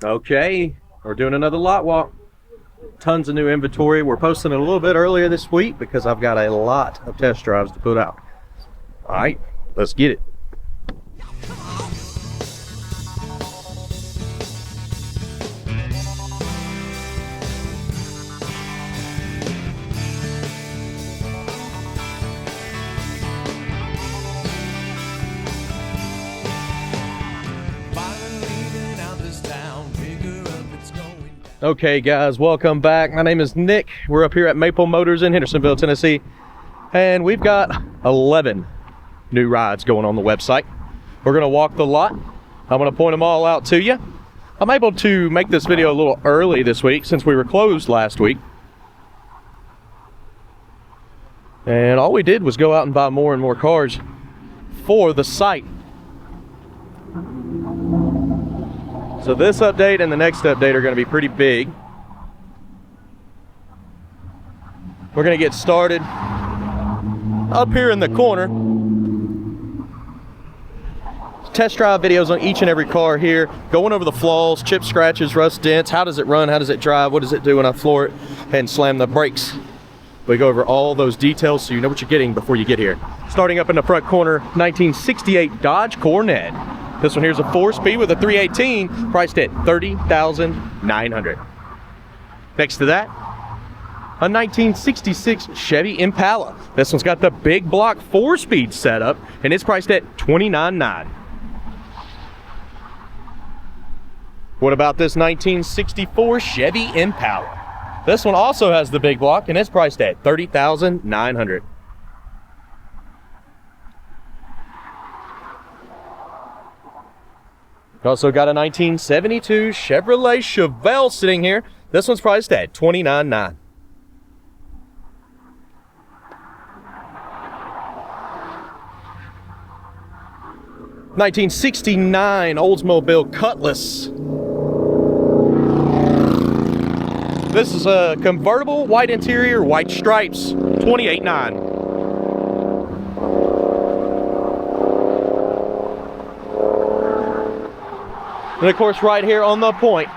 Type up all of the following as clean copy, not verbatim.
Okay, we're doing another lot walk. Tons of new inventory. We're posting it a little bit earlier this week because I've got a lot of test drives to put out. All right, let's get it. Okay guys, welcome back. My name is Nick. We're up here at Maple Motors in Hendersonville, Tennessee, and we've got 11 new rides going on the website. We're gonna walk the lot. I'm gonna point them all out to you. I'm able to make this video a little early this week since we were closed last week. And all we did was go out and buy more and more cars for the site. So this update and the next update are going to be pretty big. We're going to get started up here in the corner. Test drive videos on each and every car here, going over the flaws, chips, scratches, rust, dents. How does it run? How does it drive? What does it do when I floor it and slam the brakes? We go over all those details so you know what you're getting before you get here. Starting up in the front corner, 1968 Dodge Coronet. This one here's a 4-speed with a 318, priced at $30,900. Next to that, a 1966 Chevy Impala. This one's got the big block 4-speed setup, and it's priced at $29,900. What about this 1964 Chevy Impala? This one also has the big block, and it's priced at $30,900. Also got a 1972 Chevrolet Chevelle sitting here. This one's priced at $29,900. $1969 Oldsmobile Cutlass. This is a convertible, white interior, white stripes, $28,900. And of course, right here on the point,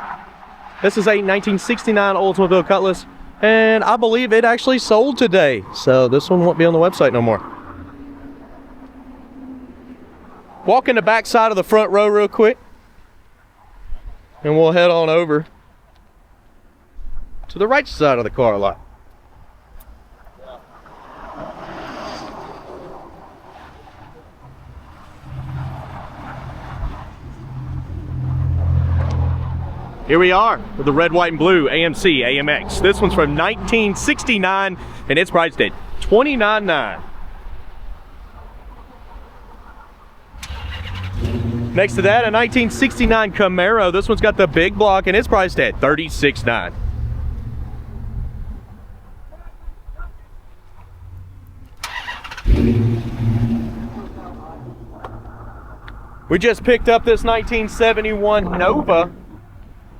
this is a 1969 Oldsmobile Cutlass, and I believe it actually sold today. So this one won't be on the website no more. Walking the back side of the front row real quick, and we'll head on over to the right side of the car lot. Here we are with the red, white, and blue AMC AMX. This one's from 1969, and it's priced at $29,900. Next to that, a 1969 Camaro. This one's got the big block, and it's priced at $36,900. We just picked up this 1971 Nova.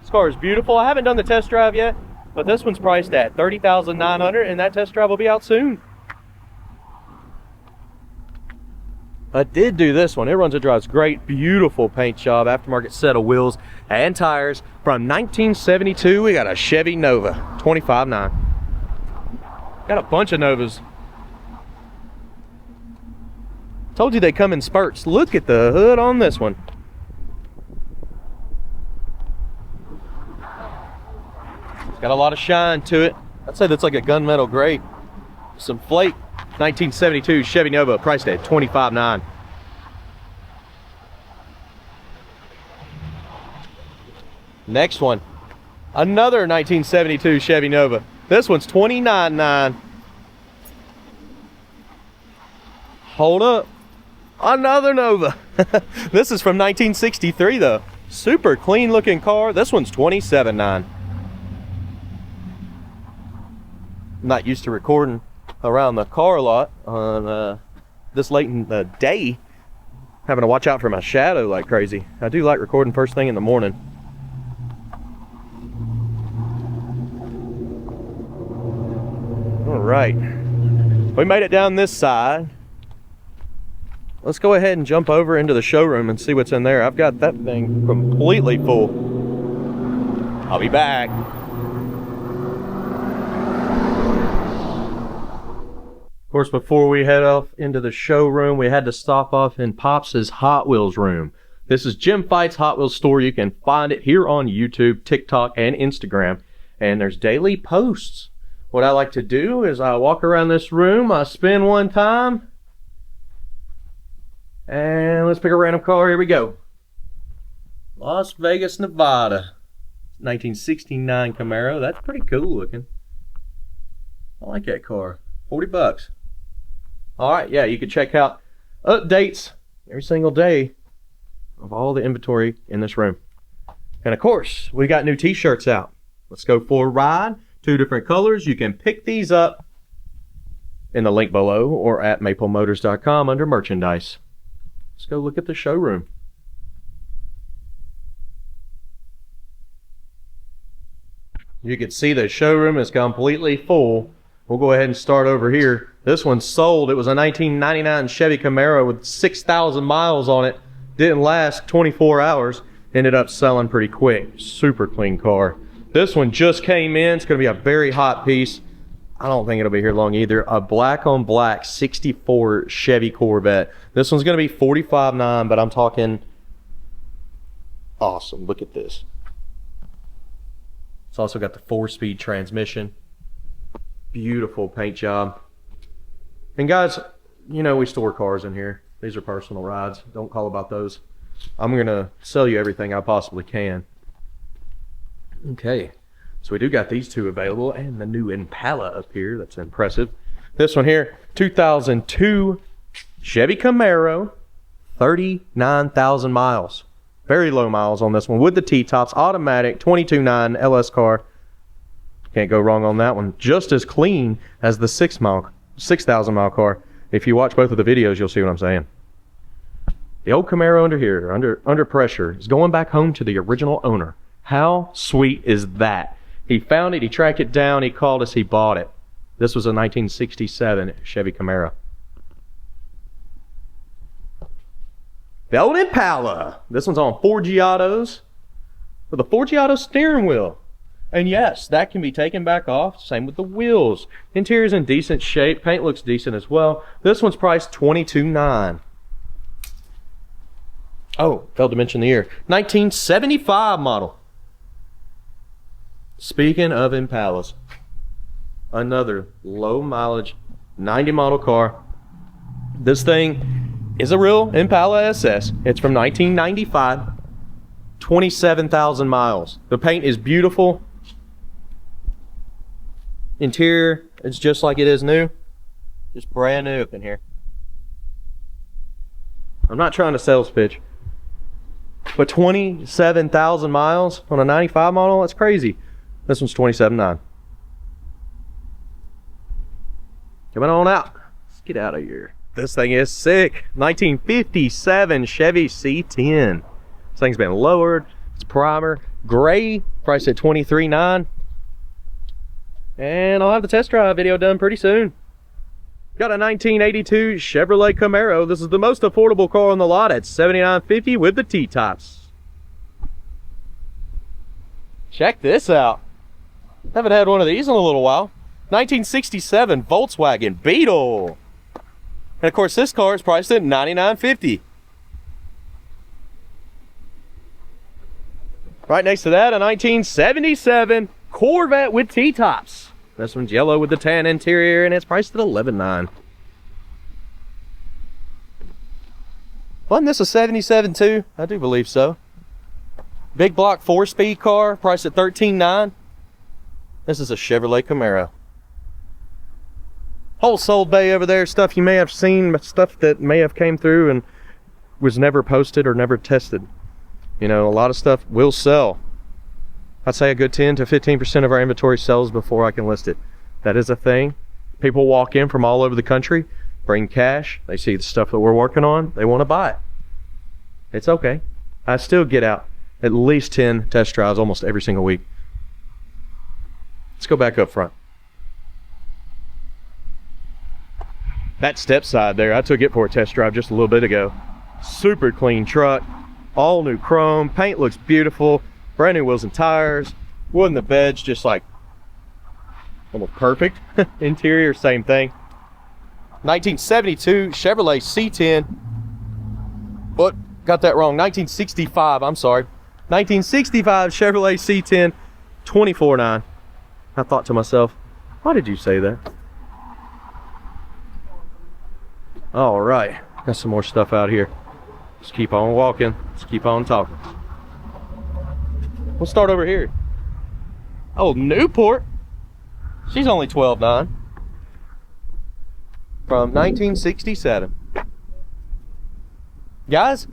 This car is beautiful. I haven't done the test drive yet, but this one's priced at $30,900, and that test drive will be out soon. I did do this one. It runs and drives great. Beautiful paint job, aftermarket set of wheels and tires. From 1972, we got a Chevy Nova, $25,900. Got a bunch of Novas. Told you they come in spurts. Look at the hood on this one. Got a lot of shine to it. I'd say that's like a gunmetal gray. Some flake. 1972 Chevy Nova, priced at $25,900. Next one, another 1972 Chevy Nova. This one's $29,900. Hold up, another Nova. This is from 1963 though. Super clean looking car. This one's $27,900. I'm not used to recording around the car lot on this late in the day, having to watch out for my shadow like crazy. I do like recording first thing in the morning. All right, we made it down this side. Let's go ahead and jump over into the showroom and see what's in there. I've got that thing completely full. I'll be back. Of course, before we head off into the showroom, we had to stop off in Pops' Hot Wheels room. This is Jim Fight's Hot Wheels store. You can find it here on YouTube, TikTok, and Instagram. And there's daily posts. What I like to do is I walk around this room, I spin one time, and let's pick a random car. Here we go. Las Vegas, Nevada. 1969 Camaro. That's pretty cool looking. I like that car. 40 bucks. Alright, yeah, you can check out updates every single day of all the inventory in this room. And of course, we got new t-shirts out. Let's go for a ride. 2 different colors. You can pick these up in the link below or at maplemotors.com under merchandise. Let's go look at the showroom. You can see the showroom is completely full. We'll go ahead and start over here. This one's sold. It was a 1999 Chevy Camaro with 6,000 miles on it. Didn't last 24 hours. Ended up selling pretty quick. Super clean car. This one just came in. It's going to be a very hot piece. I don't think it'll be here long either. A black on black 64 Chevy Corvette. This one's going to be $45,900, but I'm talking awesome. Look at this. It's also got the 4-speed transmission. Beautiful paint job. And guys, you know we store cars in here. These are personal rides. Don't call about those. I'm going to sell you everything I possibly can. Okay, so we do got these 2 available and the new Impala up here. That's impressive. This one here, 2002 Chevy Camaro, 39,000 miles. Very low miles on this one with the T-tops, automatic, 22.9 LS car. Can't go wrong on that one. Just as clean as the 6,000 mile car. If you watch both of the videos, you'll see what I'm saying. The old Camaro under here, under pressure, is going back home to the original owner. How sweet is that? He found it, he tracked it down, he called us, he bought it. This was a 1967 Chevy Camaro. The old Impala. This one's on 4Giottos with a 4Giotto steering wheel. And yes, that can be taken back off. Same with the wheels. Interior's in decent shape. Paint looks decent as well. This one's priced $22,900. Oh, failed to mention the year. 1975 model. Speaking of Impalas, another low mileage 90 model car. This thing is a real Impala SS. It's from 1995. 27,000 miles. The paint is beautiful. Interior is just like it is new. Just brand new up in here. I'm not trying to sales pitch, but 27,000 miles on a 95 model, that's crazy. This one's $27,900. Coming on out. Let's get out of here. This thing is sick. 1957 Chevy C10. This thing's been lowered. It's primer. Gray, priced at $23,900. And I'll have the test drive video done pretty soon. Got a 1982 Chevrolet Camaro. This is the most affordable car on the lot at $79.50 with the T-tops. Check this out. Haven't had one of these in a little while. 1967 Volkswagen Beetle. And of course this car is priced at $99.50. Right next to that, a 1977 Corvette with T-tops. This one's yellow with the tan interior and it's priced at $11,900. Wasn't this a 77 too? I do believe so. Big block 4-speed car, priced at $13,900. This is a Chevrolet Camaro. Whole sold bay over there, stuff you may have seen, but stuff that may have came through and was never posted or never tested. You know, a lot of stuff will sell. I'd say a good 10 to 15% of our inventory sells before I can list it. That is a thing. People walk in from all over the country, bring cash, they see the stuff that we're working on, they want to buy it. It's okay. I still get out at least 10 test drives almost every single week. Let's go back up front. That step side there, I took it for a test drive just a little bit ago. Super clean truck, all new chrome, paint looks beautiful, brand new wheels and tires, Wood in the bed's just like almost perfect. Interior, same thing. 1972 Chevrolet C10. What? Got that wrong. 1965, I'm sorry. 1965 Chevrolet C10, 24.9. I thought to myself, why did you say that? All right, got some more stuff out here. Let's keep on walking. Let's keep on talking. We'll start over here. Oh, Newport. She's only 12.9. From 1967. Guys,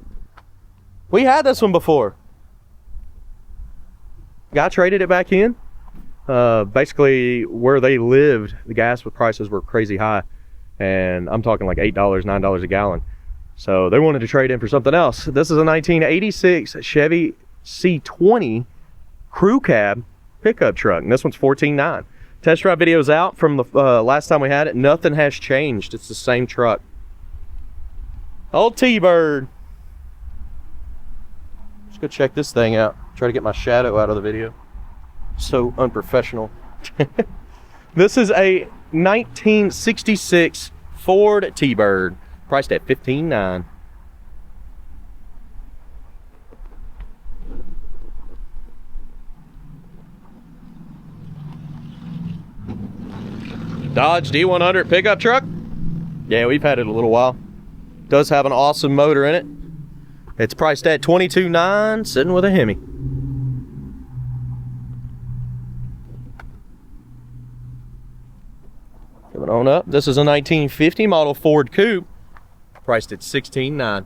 we had this one before. Guy traded it back in. Basically, where they lived, the gas prices were crazy high. And I'm talking like $8, $9 a gallon. So they wanted to trade in for something else. This is a 1986 Chevy C20 crew cab pickup truck. And this one's 14.9. Test drive video's out from the last time we had it. Nothing has changed. It's the same truck. Old T-Bird. Let's go check this thing out. Try to get my shadow out of the video. So unprofessional. This is a 1966 Ford T-Bird, priced at $15.9. Dodge D100 pickup truck. Yeah, we've had it a little while. Does have an awesome motor in it. It's priced at $22.9, sitting with a Hemi. Coming on up, this is a 1950 model Ford Coupe, priced at $16.9.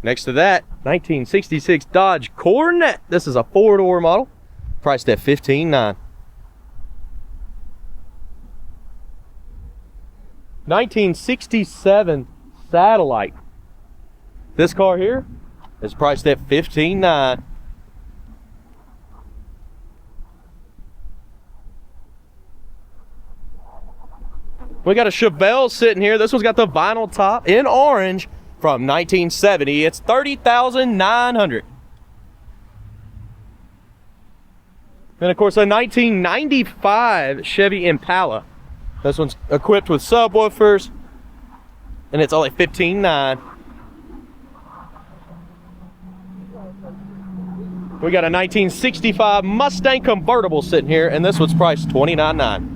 Next to that, 1966 Dodge Coronet. This is a four-door model, priced at $15.9. 1967 Satellite. This car here is priced at $15.9. We got a Chevelle sitting here. This one's got the vinyl top in orange from 1970. It's $30,900. And of course, a 1995 Chevy Impala. This one's equipped with subwoofers, and it's only $15.9. We got a 1965 Mustang convertible sitting here, and this one's priced $29.9.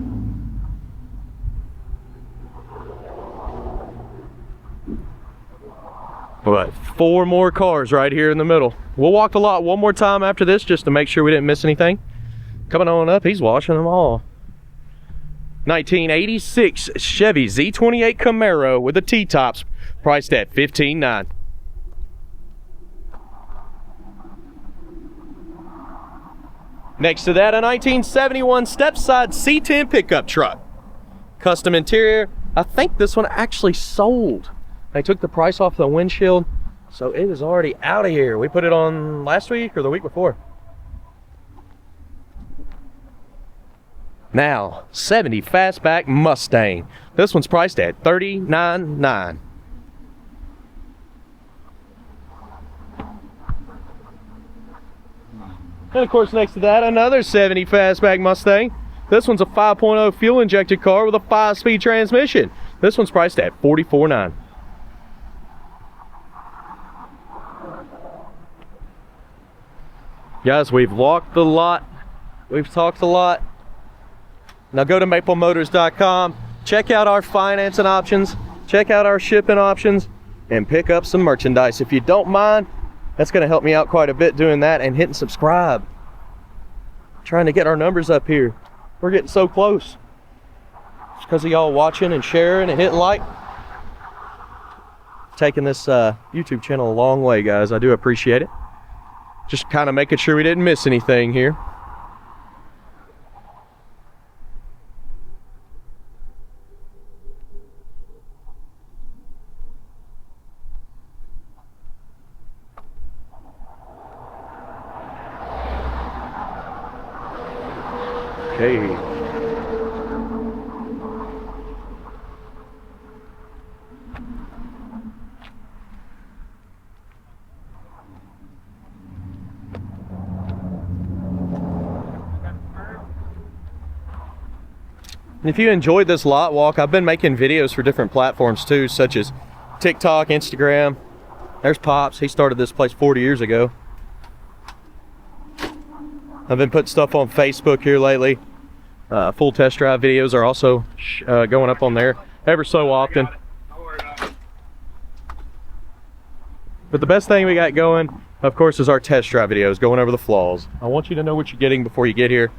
But four more cars right here in the middle. We'll walk the lot one more time after this just to make sure we didn't miss anything. Coming on up, he's watching them all. 1986 Chevy Z28 Camaro with the T-tops, priced at $15.9. Next to that, a 1971 step-side C10 pickup truck. Custom interior. I think this one actually sold. They took the price off the windshield, so it is already out of here. We put it on last week or the week before. Now, 70 Fastback Mustang. This one's priced at $39.9. And of course, next to that, another 70 Fastback Mustang. This one's a 5.0 fuel-injected car with a 5-speed transmission. This one's priced at $44.9. Guys, we've walked the lot. We've talked a lot. Now go to maplemotors.com, check out our financing options, check out our shipping options, and pick up some merchandise. If you don't mind, that's going to help me out quite a bit doing that, and hitting subscribe. Trying to get our numbers up here. We're getting so close. It's because of y'all watching and sharing and hitting like. Taking this YouTube channel a long way, guys. I do appreciate it. Just kind of making sure we didn't miss anything here. Okay. And if you enjoyed this lot walk, I've been making videos for different platforms too, such as TikTok, Instagram. There's Pops. He started this place 40 years ago. I've been putting stuff on Facebook here lately. Full test drive videos are also going up on there ever so often. But the best thing we got going, of course, is our test drive videos, going over the flaws. I want you to know what you're getting before you get here.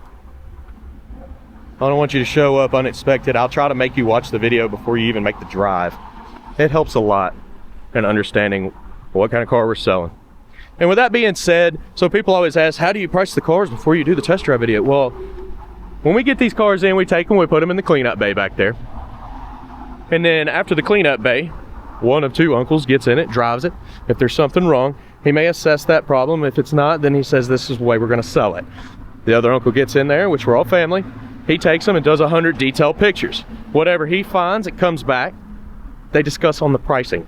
I don't want you to show up unexpected. I'll try to make you watch the video before you even make the drive. It helps a lot in understanding what kind of car we're selling. And with that being said, so people always ask, how do you price the cars before you do the test drive video? Well, when we get these cars in, we take them, we put them in the cleanup bay back there. And then after the cleanup bay, one of two uncles gets in it, drives it. If there's something wrong, he may assess that problem. If it's not, then he says, this is the way we're gonna sell it. The other uncle gets in there, which we're all family. He takes them and does 100 detailed pictures. Whatever he finds, it comes back. They discuss on the pricing.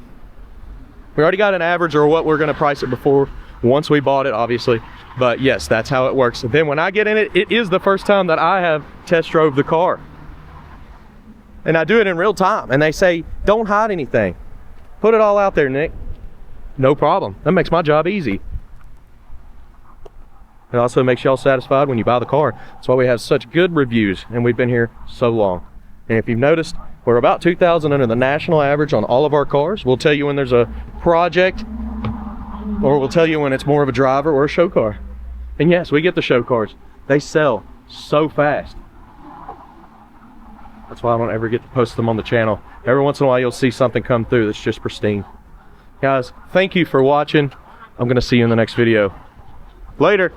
We already got an average or what we're gonna price it before, once we bought it, obviously. But yes, that's how it works. And then when I get in it, it is the first time that I have test drove the car. And I do it in real time. And they say, don't hide anything. Put it all out there, Nick. No problem. That makes my job easy. It also makes y'all satisfied when you buy the car. That's why we have such good reviews, and we've been here so long. And if you've noticed, we're about 2,000 under the national average on all of our cars. We'll tell you when there's a project, or we'll tell you when it's more of a driver or a show car. And yes, we get the show cars. They sell so fast. That's why I don't ever get to post them on the channel. Every once in a while you'll see something come through that's just pristine. Guys, thank you for watching. I'm gonna see you in the next video. Later.